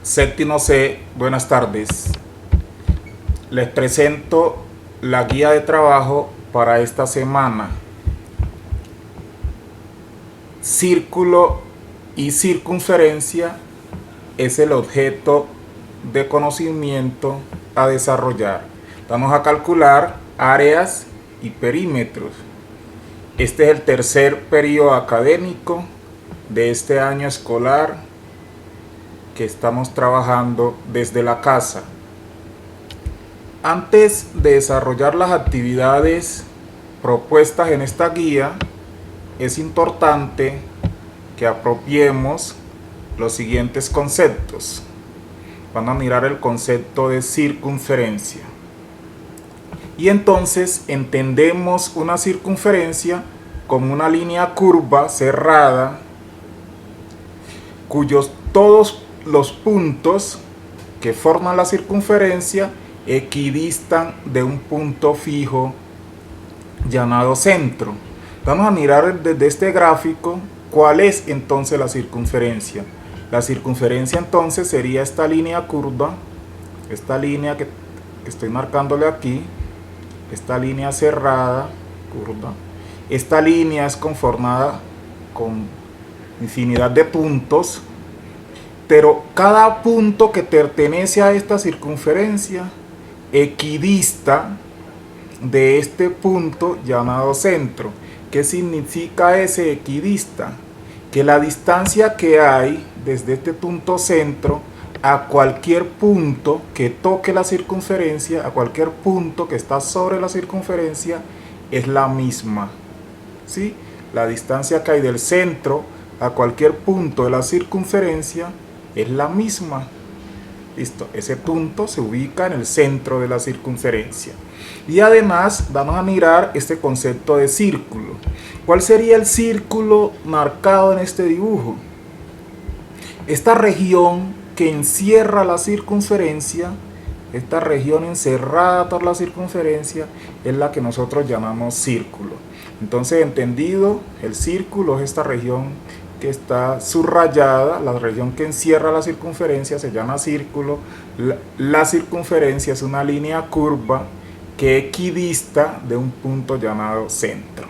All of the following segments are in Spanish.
Séptimo C, buenas tardes. Les presento la guía de trabajo para esta semana. Círculo y circunferencia es el objeto de conocimiento a desarrollar. Vamos a calcular áreas y perímetros. Este es el tercer periodo académico de este año escolar que estamos trabajando desde la casa. Antes de desarrollar las actividades propuestas en esta guía, es importante que apropiemos los siguientes conceptos. Van a mirar el concepto de circunferencia. Y entonces entendemos una circunferencia como una línea curva cerrada cuyos todos los puntos que forman la circunferencia equidistan de un punto fijo llamado centro. Vamos a mirar desde este gráfico cuál es entonces la circunferencia. La circunferencia entonces sería esta línea curva, esta línea que estoy marcándole aquí, esta línea cerrada, curva. Esta línea es conformada con infinidad de puntos, pero cada punto que pertenece a esta circunferencia equidista de este punto llamado centro. ¿Qué significa ese equidista? Que la distancia que hay desde este punto centro a cualquier punto que toque la circunferencia, a cualquier punto que está sobre la circunferencia, es la misma. ¿Sí? La distancia que hay del centro a cualquier punto de la circunferencia es la misma. Listo, ese punto se ubica en el centro de la circunferencia. Y además vamos a mirar este concepto de círculo. ¿Cuál sería el círculo marcado en este dibujo? Esta región que encierra la circunferencia, esta región encerrada por la circunferencia, es la que nosotros llamamos círculo. Entonces, entendido, el círculo es esta región que está subrayada, la región que encierra la circunferencia se llama círculo. La circunferencia es una línea curva que equidista de un punto llamado centro.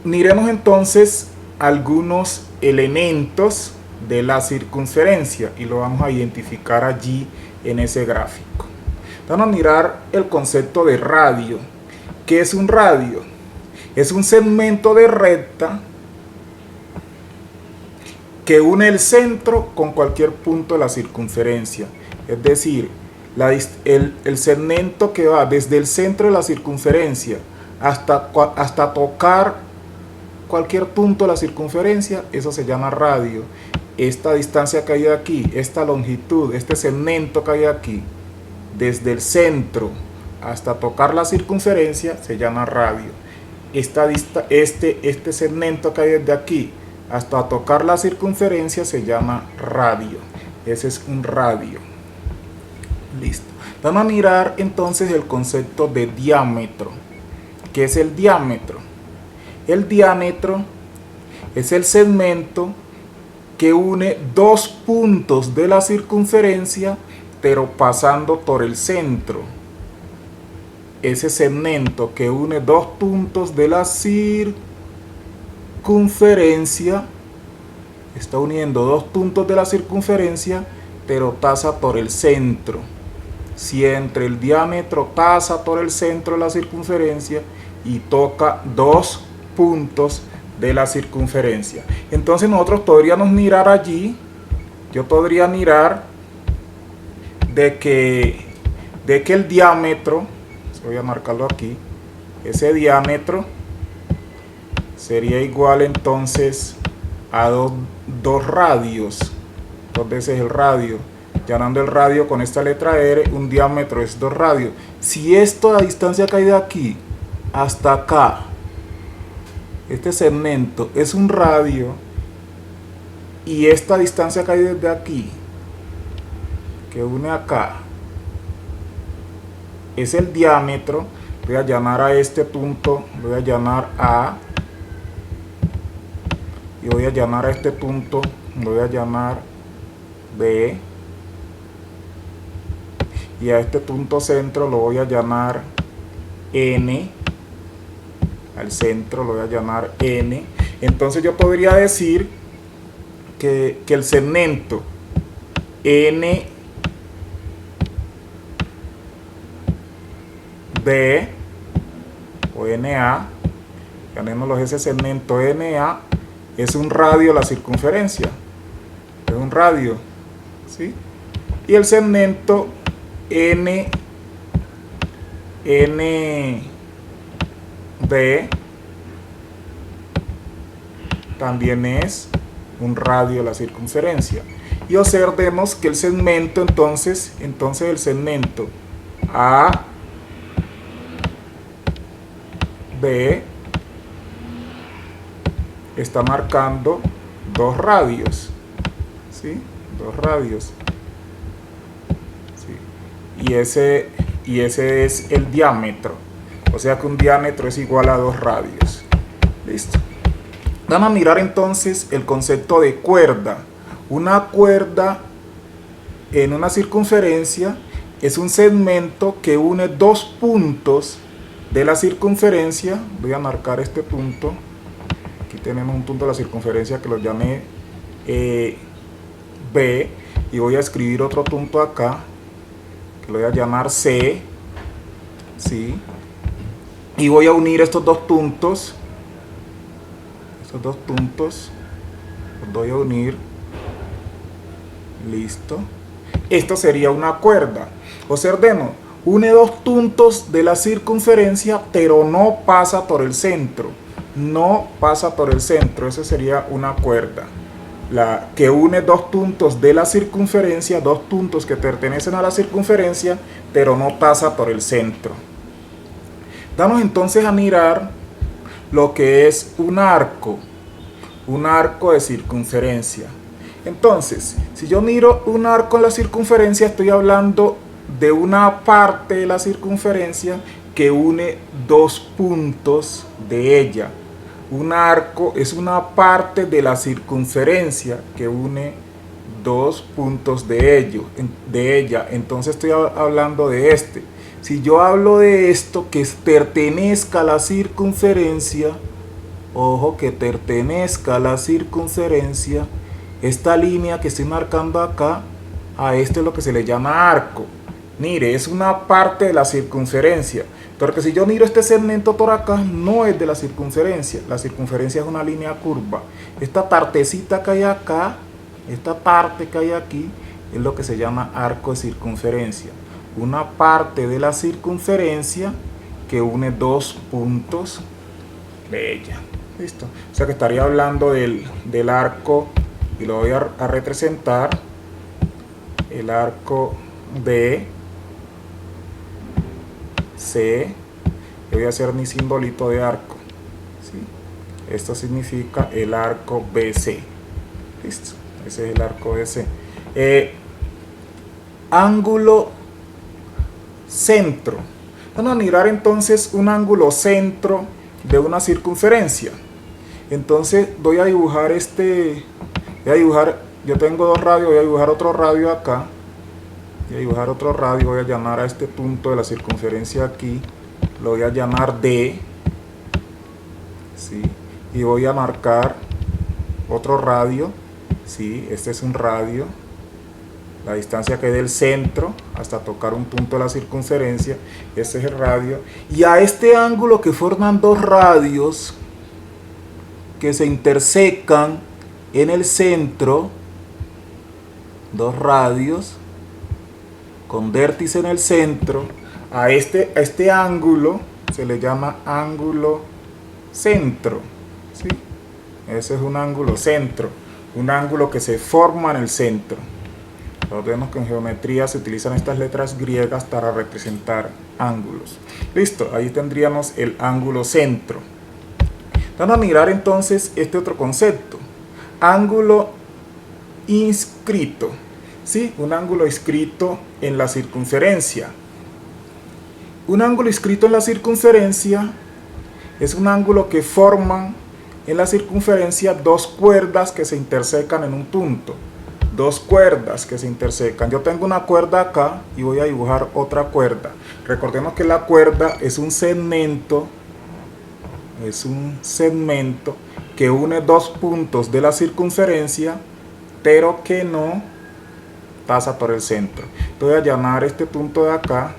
Miremos entonces algunos elementos de la circunferencia y lo vamos a identificar allí en ese gráfico. Vamos a mirar el concepto de radio. ¿Qué es un radio? Es un segmento de recta que une el centro con cualquier punto de la circunferencia. Es decir, el segmento que va desde el centro de la circunferencia hasta tocar cualquier punto de la circunferencia, eso se llama radio. Esta distancia que hay aquí, esta longitud, este segmento que hay aquí, desde el centro hasta tocar la circunferencia, se llama radio. Este segmento que hay desde aquí hasta tocar la circunferencia se llama radio. Ese es un radio. Listo. Vamos a mirar entonces el concepto de diámetro. ¿Qué es el diámetro? El diámetro es el segmento que une dos puntos de la circunferencia, pero pasando por el centro. Ese segmento que une dos puntos de la circunferencia está uniendo dos puntos de la circunferencia, pero pasa por el centro. Siempre el diámetro pasa por el centro de la circunferencia y toca dos puntos de la circunferencia. Entonces nosotros podríamos mirar allí, yo podría mirar de que el diámetro, voy a marcarlo aquí, ese diámetro sería igual entonces a dos radios, dos veces el radio. Llenando el radio con esta letra R, un diámetro es 2 radios. Si esto, la distancia que hay de aquí hasta acá, este segmento es un radio, y esta distancia que hay desde aquí, que une acá, es el diámetro, voy a llamar a este punto, voy a llamar A, y voy a llamar a este punto, voy a llamar B, y a este punto centro lo voy a llamar N, al centro lo voy a llamar N. Entonces yo podría decir que el segmento N B o NA, llamémoslo ese segmento NA, es un radio de la circunferencia, es un radio, ¿sí? Y el segmento NB también es un radio de la circunferencia. Y observemos que el segmento entonces el segmento A B está marcando dos radios, ¿sí? Dos radios, ¿sí? Y ese es el diámetro, o sea que un diámetro es igual a dos radios. Listo. Vamos a mirar entonces el concepto de cuerda. Una cuerda en una circunferencia es un segmento que une dos puntos de la circunferencia. Voy a marcar este punto. Aquí tenemos un punto de la circunferencia que lo llamé B, y voy a escribir otro punto acá que lo voy a llamar C, ¿sí? Y voy a unir estos dos puntos. Estos dos puntos los voy a unir. Listo. Esto sería una cuerda. Observemos, une dos puntos de la circunferencia, pero no pasa por el centro. No pasa por el centro. Eso sería una cuerda. La que une dos puntos de la circunferencia, dos puntos que pertenecen a la circunferencia, pero no pasa por el centro. Vamos entonces a mirar lo que es un arco de circunferencia. Entonces, si yo miro un arco en la circunferencia, estoy hablando de una parte de la circunferencia que une dos puntos de ella. Un arco es una parte de la circunferencia que une dos puntos de ella. Entonces estoy hablando de este. Si yo hablo de esto que pertenezca a la circunferencia, ojo, que pertenezca a la circunferencia, esta línea que estoy marcando acá, a esto es lo que se le llama arco. Mire, es una parte de la circunferencia, porque si yo miro este segmento por acá, no es de la circunferencia es una línea curva. Esta partecita que hay acá, esta parte que hay aquí, es lo que se llama arco de circunferencia. Una parte de la circunferencia que une dos puntos de ella. Listo. O sea que estaría hablando del arco, y lo voy a representar, el arco B, C. Yo voy a hacer mi simbolito de arco, ¿sí? Esto significa el arco BC. Listo. Ese es el arco BC. Ángulo centro. Vamos a mirar entonces un ángulo centro de una circunferencia. Entonces voy a dibujar yo tengo dos radios, voy a dibujar otro radio acá. Voy a llamar a este punto de la circunferencia aquí, lo voy a llamar D, ¿sí? Y voy a marcar otro radio, ¿sí? Este es un radio. La distancia que hay del centro hasta tocar un punto de la circunferencia, este es el radio. Y a este ángulo que forman dos radios que se intersecan en el centro, dos radios con vértice en el centro, a este ángulo se le llama ángulo centro, ¿sí? Ese es un ángulo centro, un ángulo que se forma en el centro. Vemos que en geometría se utilizan estas letras griegas para representar ángulos. Listo, ahí tendríamos el ángulo centro. Vamos a mirar entonces este otro concepto, ángulo inscrito, ¿sí? Un ángulo inscrito en la circunferencia. Un ángulo inscrito en la circunferencia es un ángulo que forman en la circunferencia dos cuerdas que se intersecan en un punto. dos cuerdas que se intersecan. Yo tengo una cuerda acá y voy a dibujar otra cuerda. Recordemos que la cuerda es un segmento que une dos puntos de la circunferencia, pero que no pasa por el centro. Voy a llamar este punto de acá,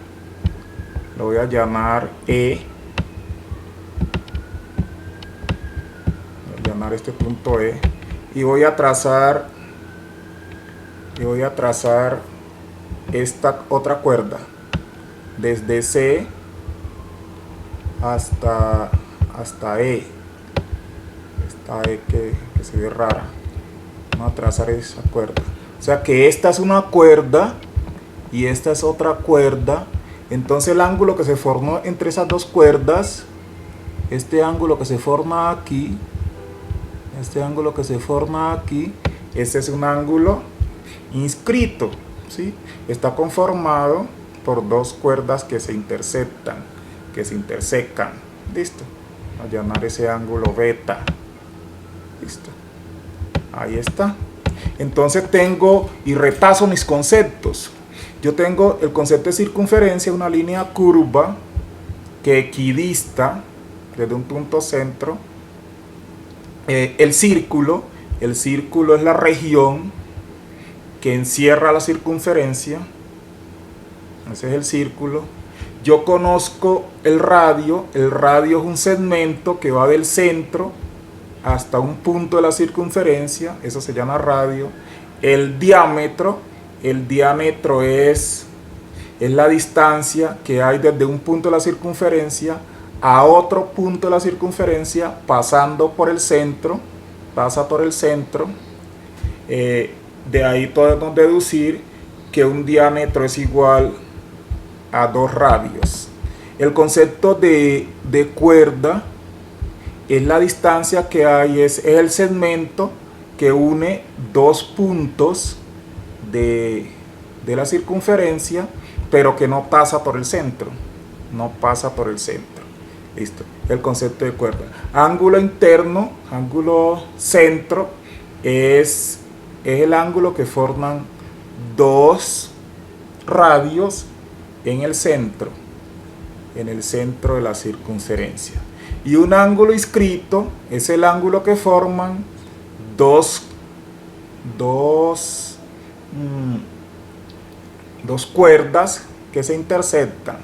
lo voy a llamar E. Voy a llamar este punto E y voy a trazar esta otra cuerda desde C hasta E. Esta E que se ve rara. Vamos a trazar esa cuerda. O sea que esta es una cuerda y esta es otra cuerda. Entonces el ángulo que se formó entre esas dos cuerdas, este ángulo que se forma aquí, este es un ángulo inscrito, ¿sí? Está conformado por dos cuerdas que se intersecan. Listo. Voy a llamar ese ángulo beta. Listo. Ahí está. Entonces tengo y repaso mis conceptos. Yo tengo el concepto de circunferencia, una línea curva que equidista desde un punto centro. El círculo es la región que encierra la circunferencia. Ese es el círculo. Yo conozco el radio es un segmento que va del centro hasta un punto de la circunferencia, eso se llama radio. El diámetro es la distancia que hay desde un punto de la circunferencia a otro punto de la circunferencia pasando por el centro, pasa por el centro. De ahí podemos deducir que un diámetro es igual a 2 radios. El concepto de cuerda es la distancia que hay, es el segmento que une dos puntos de la circunferencia, pero que no pasa por el centro. Listo. El concepto de cuerda. Ángulo interno, ángulo centro, es el ángulo que forman dos radios en el centro de la circunferencia. Y un ángulo inscrito es el ángulo que forman dos cuerdas que se intersectan.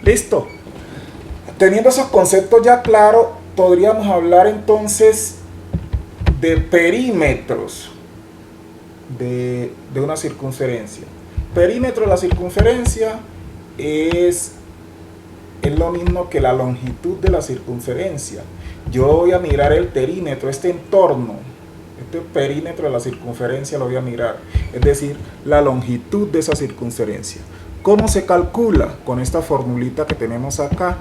Listo. Teniendo esos conceptos ya claros, podríamos hablar entonces de perímetros de una circunferencia. Perímetro de la circunferencia es lo mismo que la longitud de la circunferencia. Yo voy a mirar el perímetro, este entorno, este perímetro de la circunferencia lo voy a mirar, es decir, la longitud de esa circunferencia. ¿Cómo se calcula? Con esta formulita que tenemos acá.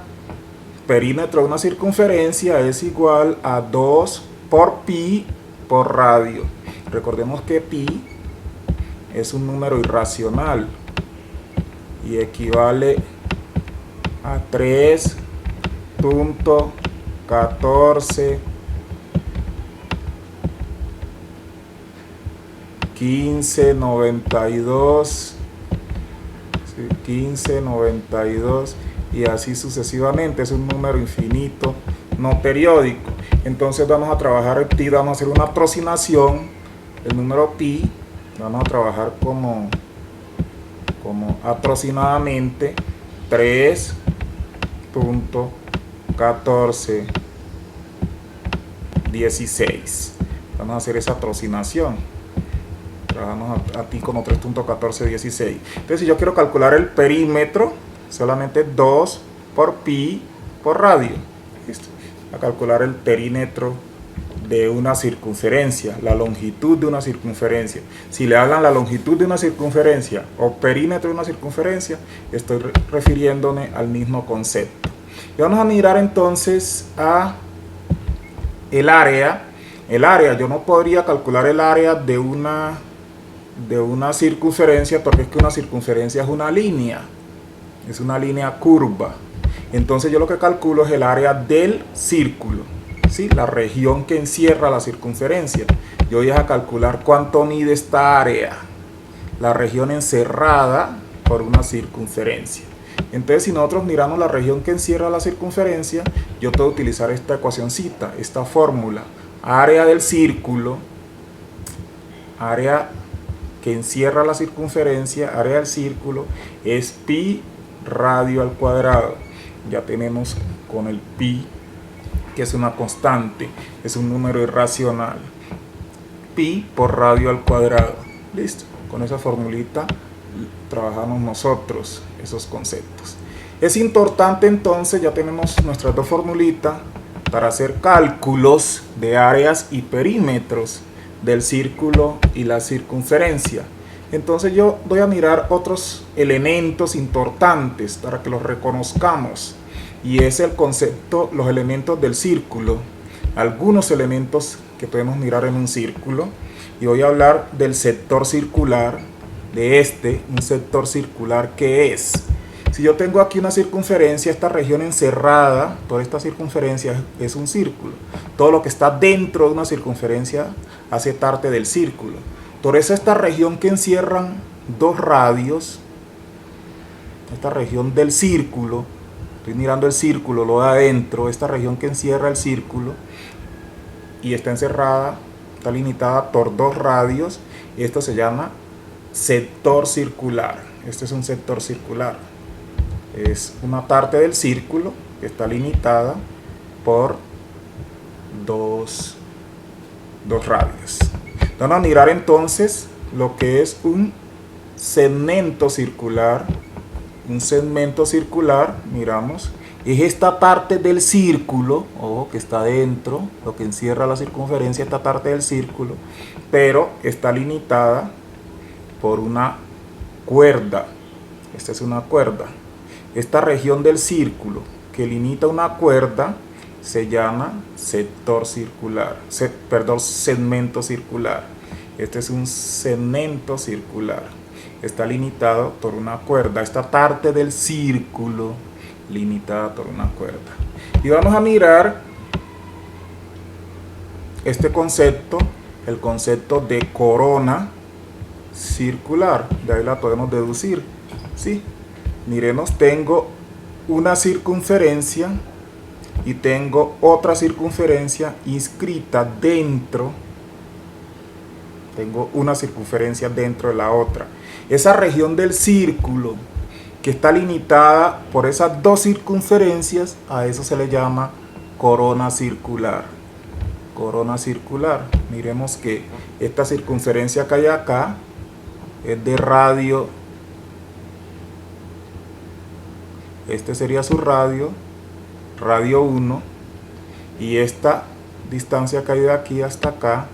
Perímetro de una circunferencia es igual a 2 por pi por radio. Recordemos que pi es un número irracional y equivale a 3.14 1592 y así sucesivamente. Es un número infinito no periódico. Entonces vamos a trabajar el pi, vamos a hacer una aproximación. El número pi vamos a trabajar como aproximadamente 3.1416. Vamos a hacer esa aproximación. Trabajamos aquí como 3.1416. Entonces, si yo quiero calcular el perímetro, solamente 2 por pi por radio. ¿Listo? A calcular el perímetro de una circunferencia, la longitud de una circunferencia. Si le hablan la longitud de una circunferencia o perímetro de una circunferencia, estoy refiriéndome al mismo concepto. Y vamos a mirar entonces a el área. El área, yo no podría calcular el área de una circunferencia, porque es que una circunferencia es una línea curva. Entonces yo lo que calculo es el área del círculo, ¿sí? La región que encierra la circunferencia. Yo voy a calcular cuánto mide esta área, la región encerrada por una circunferencia. Entonces, si nosotros miramos la región que encierra la circunferencia, yo puedo utilizar esta ecuacióncita, esta fórmula. Área del círculo, área que encierra la circunferencia, área del círculo, es pi radio al cuadrado. Ya tenemos con el pi, que es una constante, es un número irracional. Pi por radio al cuadrado. Listo. Con esa formulita trabajamos nosotros esos conceptos. Es importante entonces, ya tenemos nuestras dos formulitas para hacer cálculos de áreas y perímetros del círculo y la circunferencia. Entonces yo voy a mirar otros elementos importantes para que los reconozcamos, y es el concepto, los elementos del círculo, algunos elementos que podemos mirar en un círculo, y voy a hablar del sector circular, un sector circular que es, si yo tengo aquí una circunferencia, esta región encerrada por esta circunferencia es un círculo. Todo lo que está dentro de una circunferencia hace parte del círculo. Por eso esta región que encierran dos radios, esta región del círculo, estoy mirando el círculo, lo de adentro, esta región que encierra el círculo y está encerrada, está limitada por dos radios, y esto se llama sector circular. Este es un sector circular. Es una parte del círculo que está limitada por dos radios. Vamos a mirar entonces lo que es un segmento circular. Un segmento circular, miramos, es esta parte del círculo, ojo, que está dentro, lo que encierra la circunferencia, esta parte del círculo, pero está limitada por una cuerda. Esta es una cuerda. Esta región del círculo que limita una cuerda se llama sector circular, segmento circular. Este es un segmento circular. Está limitado por una cuerda. Esta parte del círculo limitada por una cuerda. Y vamos a mirar este concepto, el concepto de corona circular. De ahí la podemos deducir. ¿Sí? Miremos, tengo una circunferencia y tengo otra circunferencia inscrita dentro. Tengo una circunferencia dentro de la otra. Esa región del círculo que está limitada por esas dos circunferencias, a eso se le llama corona circular. Corona circular. Miremos que esta circunferencia que hay acá es de radio. Este sería su radio, radio 1. Y esta distancia que hay de aquí hasta acá,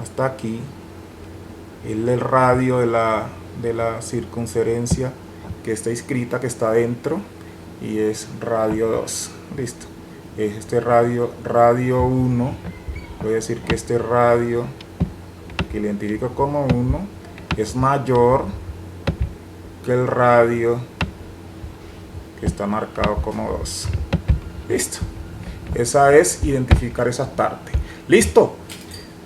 hasta aquí, es el radio de la circunferencia que está inscrita, que está dentro, y es radio 2. Listo. Este radio 1, voy a decir que este radio que lo identifico como 1 es mayor que el radio que está marcado como 2. Listo. Esa es identificar esas partes. Listo.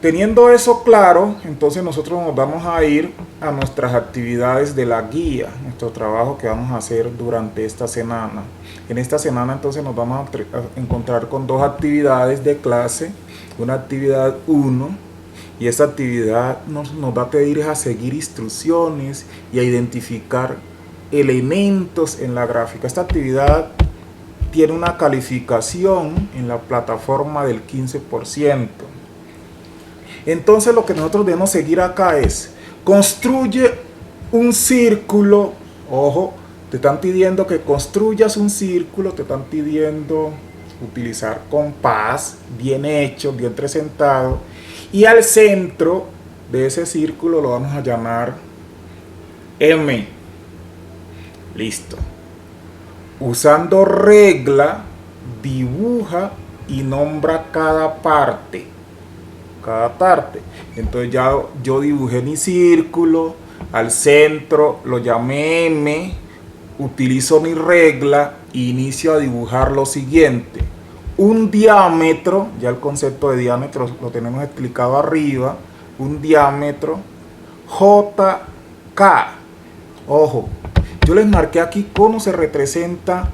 Teniendo eso claro, entonces nosotros nos vamos a ir a nuestras actividades de la guía, nuestro trabajo que vamos a hacer durante esta semana. En esta semana entonces nos vamos a encontrar con dos actividades de clase, una actividad 1, y esa actividad nos va a pedir a seguir instrucciones y a identificar elementos en la gráfica. Esta actividad tiene una calificación en la plataforma del 15%. Entonces lo que nosotros debemos seguir acá es: construye un círculo. Ojo, te están pidiendo que construyas un círculo, te están pidiendo utilizar compás bien hecho, bien presentado, y al centro de ese círculo lo vamos a llamar M. Listo. Usando regla, dibuja y nombra cada parte. Entonces ya yo dibujé mi círculo, al centro lo llamé M, utilizo mi regla e inicio a dibujar lo siguiente: un diámetro, ya el concepto de diámetro lo tenemos explicado arriba, un diámetro JK. Ojo, yo les marqué aquí cómo se representa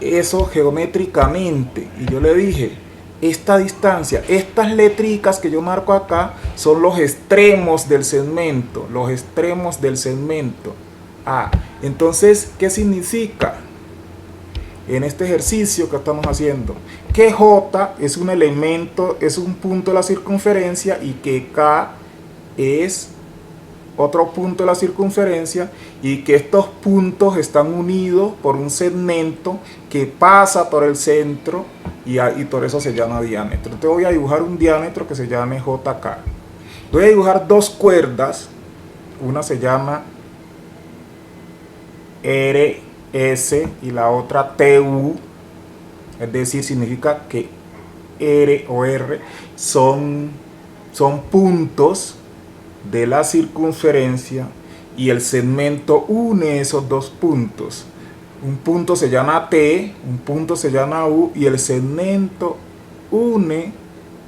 eso geométricamente y yo le dije, esta distancia, estas letricas que yo marco acá son los extremos del segmento, los extremos del segmento. Entonces, ¿qué significa? En este ejercicio que estamos haciendo, que J es un elemento, es un punto de la circunferencia y que K es otro punto de la circunferencia y que estos puntos están unidos por un segmento que pasa por el centro y por eso se llama diámetro. Entonces voy a dibujar un diámetro que se llame JK. Voy a dibujar dos cuerdas, una se llama RS y la otra TU, es decir, significa que R o R son puntos de la circunferencia y el segmento une esos dos puntos. Un punto se llama T, un punto se llama U y el segmento une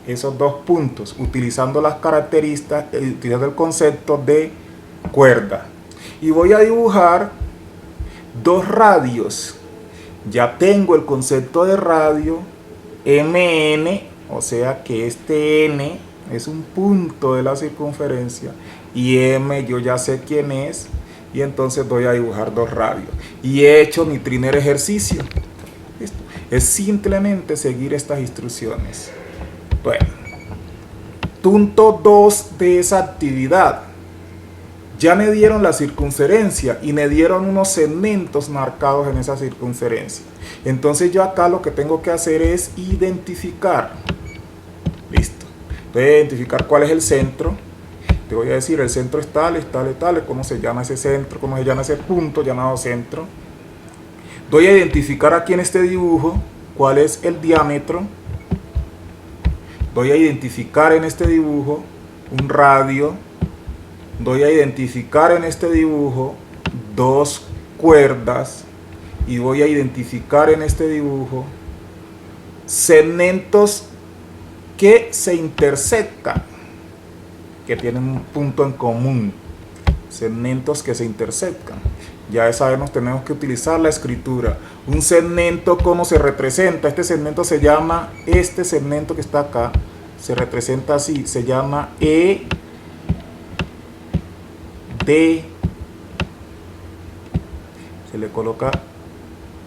esos dos puntos utilizando las características, utilizando el concepto de cuerda. Y voy a dibujar dos radios. Ya tengo el concepto de radio MN, o sea que este N es un punto de la circunferencia y M yo ya sé quién es y entonces voy a dibujar dos radios. Y he hecho mi primer ejercicio. ¿Listo? Es simplemente seguir estas instrucciones. Bueno, punto 2 de esa actividad. Ya me dieron la circunferencia y me dieron unos segmentos marcados en esa circunferencia. Entonces yo acá lo que tengo que hacer es identificar. Listo. Voy a identificar cuál es el centro. Te voy a decir, el centro es tal, cómo se llama ese centro, cómo se llama ese punto llamado centro. Voy a identificar aquí en este dibujo cuál es el diámetro. Voy a identificar en este dibujo un radio. Voy a identificar en este dibujo dos cuerdas y voy a identificar en este dibujo segmentos que se intersectan, que tienen un punto en común, segmentos que se intersectan. Ya sabemos, tenemos que utilizar la escritura. Un segmento, ¿cómo se representa? Este segmento se llama, este segmento que está acá, se representa así, se llama ED. Se le coloca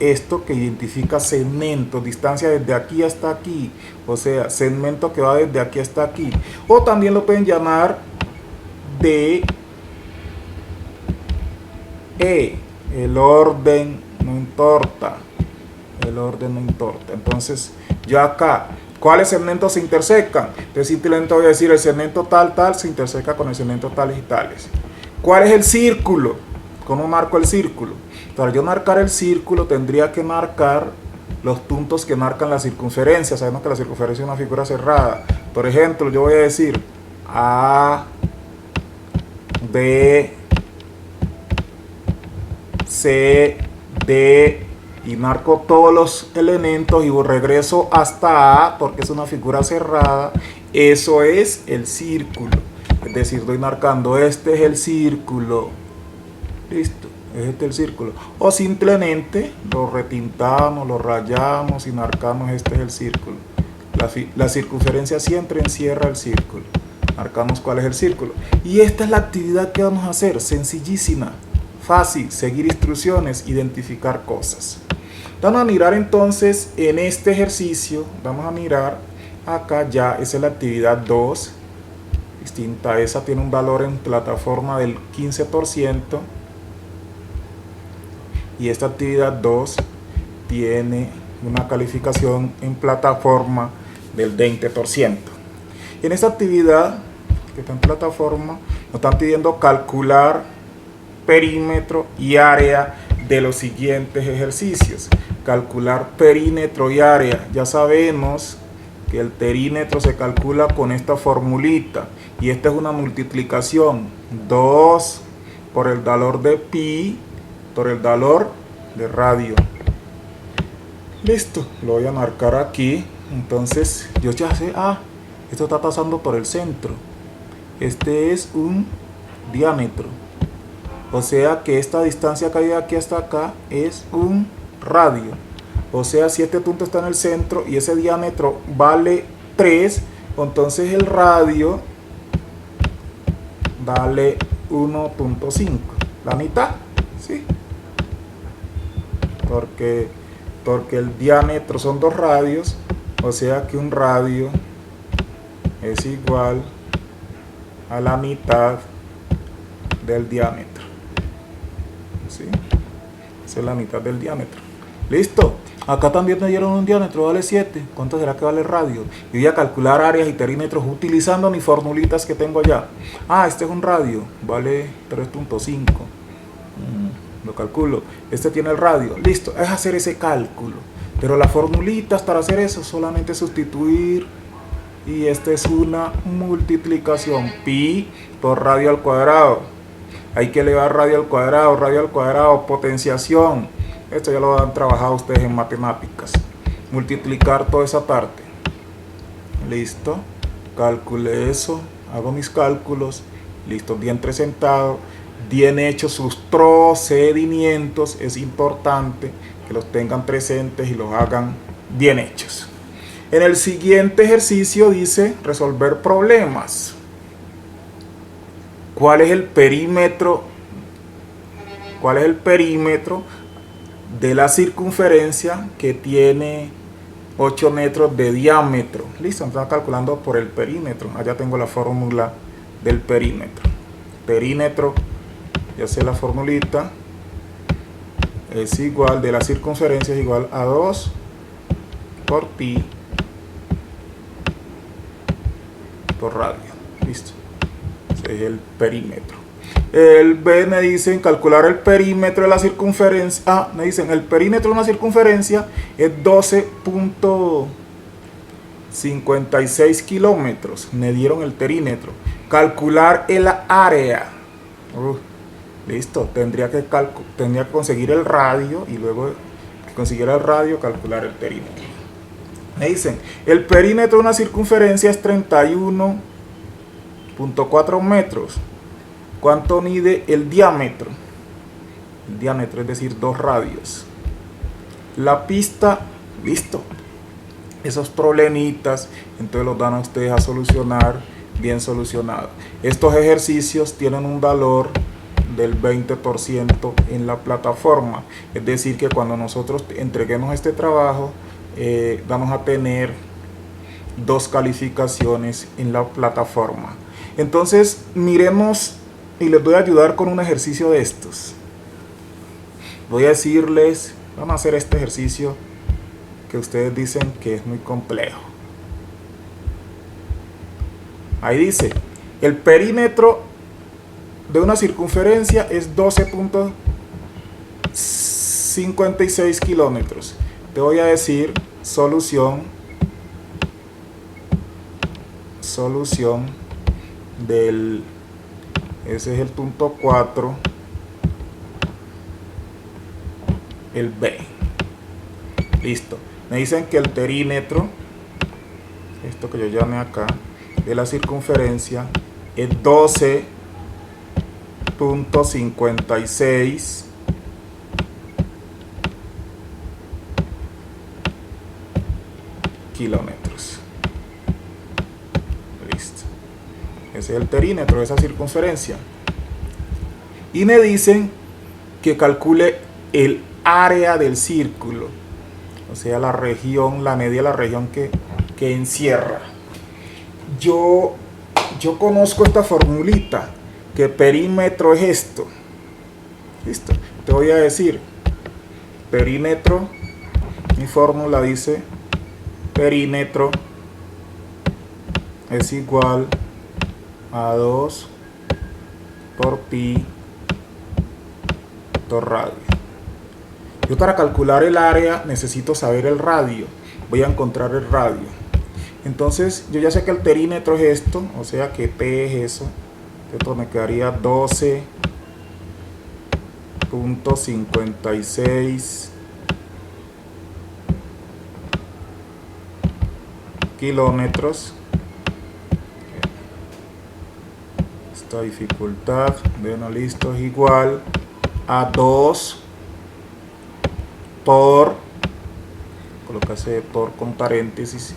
esto que identifica segmento, distancia desde aquí hasta aquí, o sea, segmento que va desde aquí hasta aquí. O también lo pueden llamar DE. El orden no importa. El orden no importa. Entonces, ya acá, ¿cuáles segmentos se intersecan? Entonces simplemente voy a decir el segmento tal, tal, se interseca con el segmento tales y tales. ¿Cuál es el círculo? ¿Cómo marco el círculo? Para yo marcar el círculo tendría que marcar los puntos que marcan la circunferencia. Sabemos que la circunferencia es una figura cerrada. Por ejemplo, yo voy a decir A, B, C, D y marco todos los elementos y regreso hasta A porque es una figura cerrada. Eso es el círculo. Es decir, estoy marcando, este es el círculo. Listo, este es el círculo. O simplemente lo retintamos, lo rayamos y marcamos, este es el círculo. La circunferencia siempre encierra el círculo. Marcamos cuál es el círculo. Y esta es la actividad que vamos a hacer, sencillísima, fácil, seguir instrucciones, identificar cosas. Vamos a mirar entonces en este ejercicio, vamos a mirar acá ya, esa es la actividad 2. Distinta, esa tiene un valor en plataforma del 15% y esta actividad 2 tiene una calificación en plataforma del 20%. En esta actividad que está en plataforma nos están pidiendo calcular perímetro y área de los siguientes ejercicios. Calcular perímetro y área, ya sabemos que el perímetro se calcula con esta formulita y esta es una multiplicación, 2 por el valor de pi por el valor de radio. Listo, lo voy a marcar aquí. Entonces yo ya sé, esto está pasando por el centro. Este es un diámetro. O sea que esta distancia que hay de aquí hasta acá es un radio. O sea, si este punto está en el centro y ese diámetro vale 3, entonces el radio vale 1.5. La mitad, ¿sí? Porque el diámetro son 2 radios, o sea que un radio es igual a la mitad del diámetro, ¿sí? Esa es la mitad del diámetro. Listo. Acá también me dieron un diámetro, vale 7. ¿Cuánto será que vale el radio? Y voy a calcular áreas y perímetros utilizando mis formulitas que tengo allá. Este es un radio, vale 3.5. Lo calculo. Este tiene el radio. Listo, es hacer ese cálculo. Pero las formulitas para hacer eso solamente sustituir. Y esta es una multiplicación. Pi por radio al cuadrado. Hay que elevar radio al cuadrado, potenciación. Esto ya lo han trabajado ustedes en matemáticas. Multiplicar toda esa parte. Listo. Calculé eso. Hago mis cálculos. Listo. Vientre sentado. Bien hechos sus procedimientos. Es importante que los tengan presentes y los hagan bien hechos. En el siguiente ejercicio dice resolver problemas. ¿Cuál es el perímetro? ¿Cuál es el perímetro de la circunferencia que tiene 8 metros de diámetro? Listo, estamos calculando por el perímetro. Allá tengo la fórmula del perímetro. Perímetro, ya sé la formulita, es igual, de la circunferencia es igual a 2 por pi por radio. Listo, ese es el perímetro. El B me dicen calcular el perímetro de la circunferencia. Me dicen el perímetro de una circunferencia es 12.56 kilómetros. Me dieron el perímetro. Calcular el área. Listo, tendría que conseguir el radio y luego que consiguiera el radio calcular el perímetro. Me dicen el perímetro de una circunferencia es 31.4 metros. ¿Cuánto mide el diámetro? El diámetro, es decir, 2 radios. La pista, listo. Esos problemitas, entonces los dan a ustedes a solucionar, bien solucionados. Estos ejercicios tienen un valor del 20% en la plataforma. Es decir, que cuando nosotros entreguemos este trabajo, vamos a tener 2 calificaciones en la plataforma. Entonces, miremos. Y les voy a ayudar con un ejercicio de estos. Voy a decirles, vamos a hacer este ejercicio que ustedes dicen que es muy complejo. Ahí dice, el perímetro de una circunferencia es 12.56 kilómetros. Te voy a decir solución del... Ese es el punto 4, el B. Listo. Me dicen que el perímetro, esto que yo llamé acá, de la circunferencia es 12.56 kilómetros. Listo. Ese es el perímetro de esa circunferencia. Y me dicen que calcule el área del círculo. O sea, la región, la media de la región que encierra. Yo conozco esta formulita, que perímetro es esto. Listo. Te voy a decir, perímetro, mi fórmula dice, perímetro es igual a 2 por pi por radio. Yo para calcular el área necesito saber el radio. Voy a encontrar el radio. Entonces yo ya sé que el perímetro es esto, o sea que P es eso. Esto me quedaría 12.56 kilómetros. Esta dificultad, bueno, listo, es igual a 2 por, colócase por con paréntesis,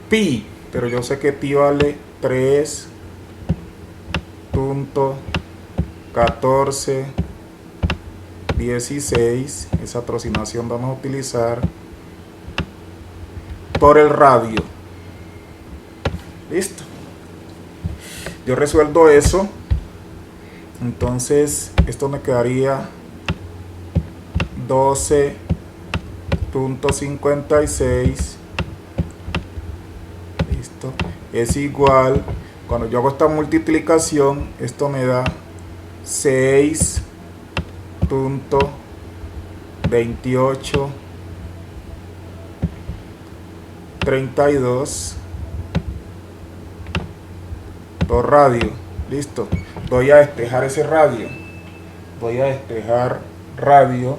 pi, pero yo sé que pi vale 3.1416, esa aproximación vamos a utilizar, por el radio. Listo. Yo resuelvo eso. Entonces esto me quedaría 12.56. Listo. Es igual, cuando yo hago esta multiplicación, esto me da 6.2832 por radio. Listo. Voy a despejar ese radio. Voy a despejar radio.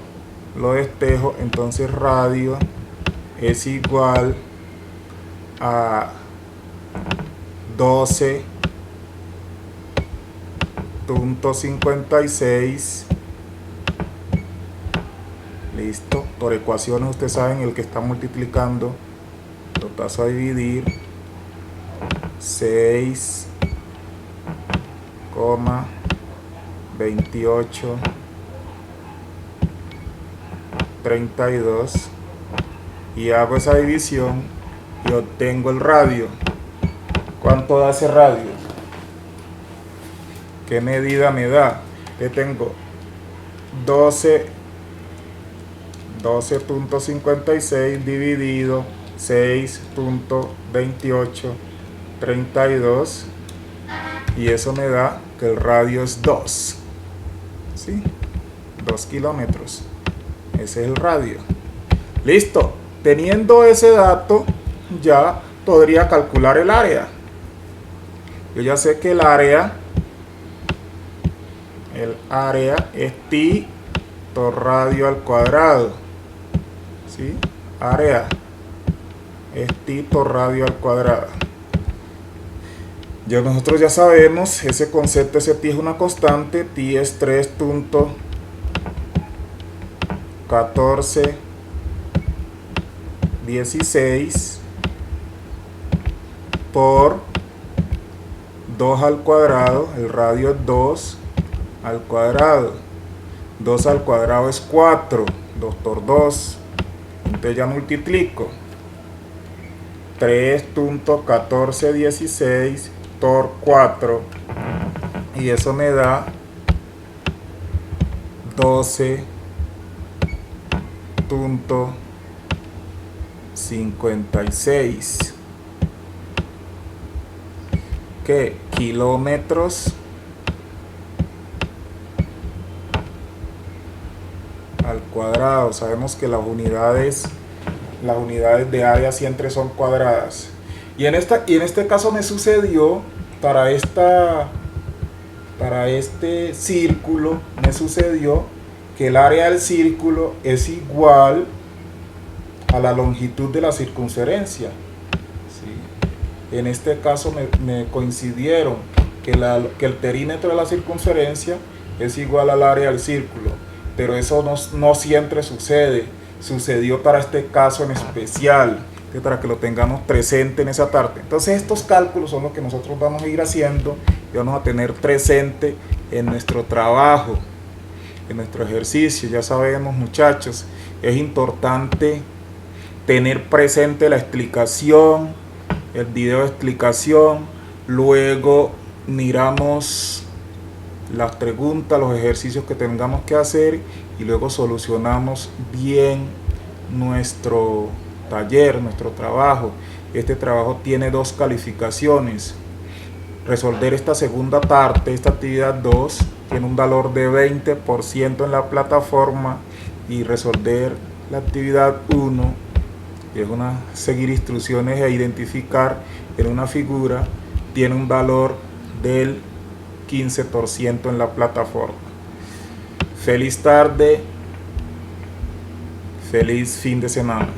Lo despejo. Entonces radio es igual a 12.56. Listo. Por ecuaciones ustedes saben, el que está multiplicando lo paso a dividir. 6,2832 y hago esa división y obtengo el radio. ¿Cuánto da ese radio? ¿Qué medida me da? Que tengo 12.56 dividido 6.2832 y eso me da que el radio es 2. ¿Sí? 2 kilómetros. Ese es el radio. Listo. Teniendo ese dato, ya podría calcular el área. Yo ya sé que el área es pi por radio al cuadrado. ¿Sí? Área es pi por radio al cuadrado. Ya nosotros ya sabemos ese concepto, ese pi es una constante, pi es 3.1416 por 2 al cuadrado, el radio es 2 al cuadrado. 2 al cuadrado es 4, 2 por 2, entonces ya multiplico. 3.1416 por 4 y eso me da 12.56 ¿qué? Kilómetros al cuadrado. Sabemos que las unidades de área siempre son cuadradas. Y en este caso me sucedió, para este círculo, me sucedió que el área del círculo es igual a la longitud de la circunferencia. ¿Sí? En este caso me coincidieron que el perímetro de la circunferencia es igual al área del círculo, pero eso no siempre sucede. Sucedió para este caso en especial, para que lo tengamos presente en esa parte. Entonces estos cálculos son los que nosotros vamos a ir haciendo y vamos a tener presente en nuestro trabajo, en nuestro ejercicio. Ya sabemos, muchachos, es importante tener presente la explicación, el video de explicación, luego miramos las preguntas, los ejercicios que tengamos que hacer y luego solucionamos bien nuestro taller, nuestro trabajo. Este trabajo tiene 2 calificaciones. Resolver esta segunda parte, esta actividad 2, tiene un valor de 20% en la plataforma, y resolver la actividad 1, que es seguir instrucciones e identificar en una figura, tiene un valor del 15% en la plataforma. Feliz tarde, feliz fin de semana.